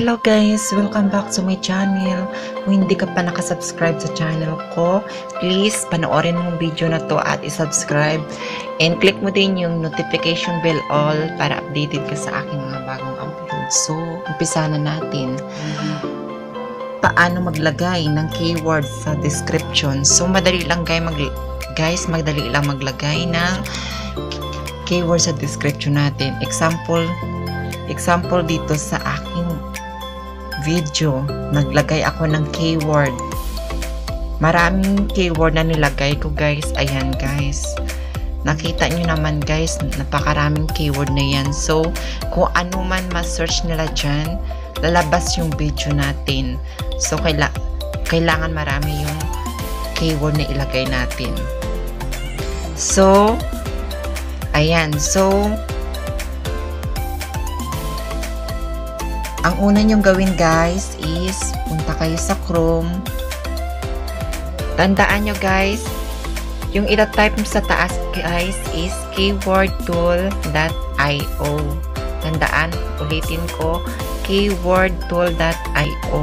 Hello guys! Welcome back to my channel. Kung hindi ka pa nakasubscribe sa channel ko, please panoorin mo yung video na to at isubscribe. And click mo din yung notification bell all para updated ka sa aking mga bagong upload. So, umpisa na natin. Paano maglagay ng keyword sa description? So, madali lang guys, madali lang maglagay ng keyword sa description natin. Example dito sa aking video, naglagay ako ng keyword. Maraming keyword na nilagay ko guys. Ayan guys. Nakita nyo naman guys, napakaraming keyword na yan. So, kung ano man ma-search nila dyan, lalabas yung video natin. So, kailangan marami yung keyword na ilagay natin. So, ayan. So, ang una nyong gawin guys is punta kayo sa Chrome. Tandaan nyo guys, yung ita-type mo sa taas guys is keywordtool.io. Tandaan, ulitin ko, keywordtool.io.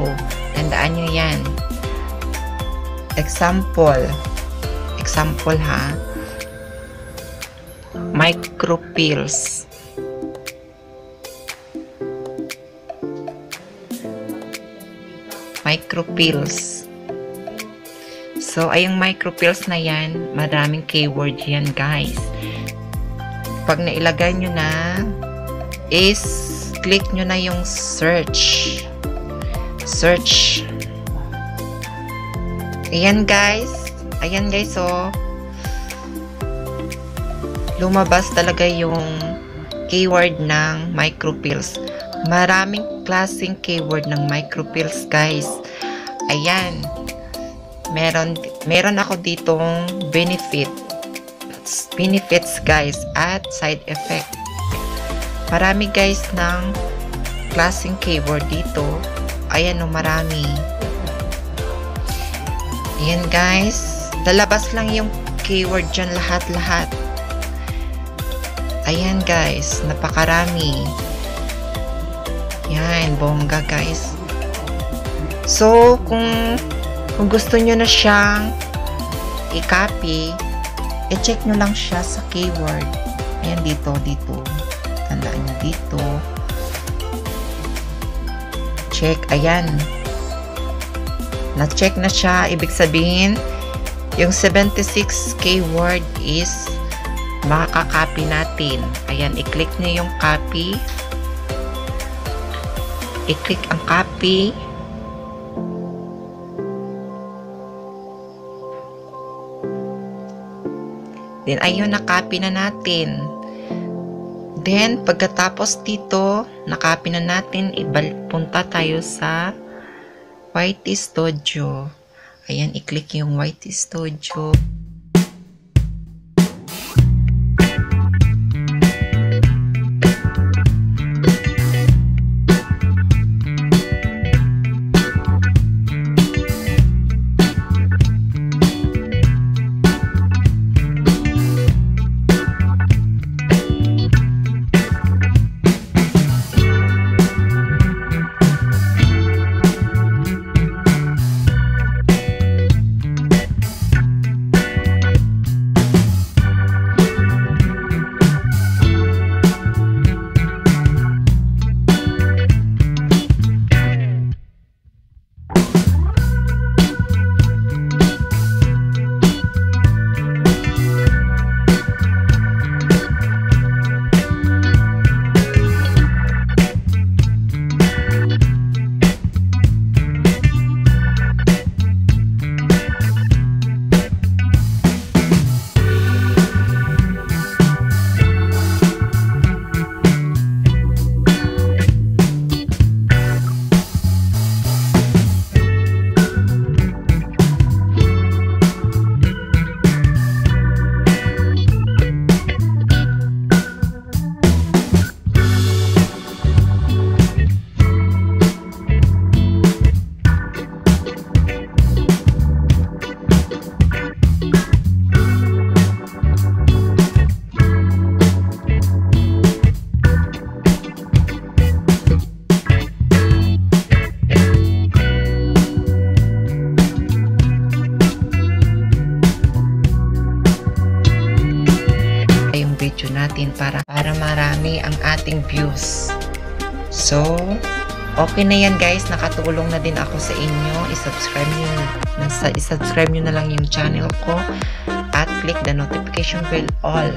Tandaan nyo yan. Example ha. Micropills. Micropills. So, ayong micropills na yan, maraming keyword yan guys. Pag nailagay nyo na, is click nyo na yung search. Search. Ayan guys. Ayan guys, so lumabas talaga yung keyword ng micropills. Maraming klaseng keyword ng micropills guys. Ayan. Meron ako ditong benefits guys at side effect. Marami guys ng klaseng keyword dito. Ayan o, marami. Ayan guys. Lalabas lang yung keyword dyan lahat-lahat. Ayan guys. Napakarami. Yan, bongga guys. So, kung gusto nyo na siyang i-copy, i-check nyo lang siya sa keyword. Ayan, dito. Tandaan nyo dito. Check, ayan. Na-check na siya. Ibig sabihin, yung 76 keyword is makaka-copy natin. Ayan, i-click nyo yung copy. I-click ang copy. Then, ayun, na-copy na natin. Then, pagkatapos dito, na-copy na natin, punta tayo sa YT Studio. Ayan, i-click yung YT Studio. natin para marami ang ating views. So, okay na yan guys, nakatulong na din ako sa inyo. I-subscribe nyo na lang yung channel ko at click the notification bell all.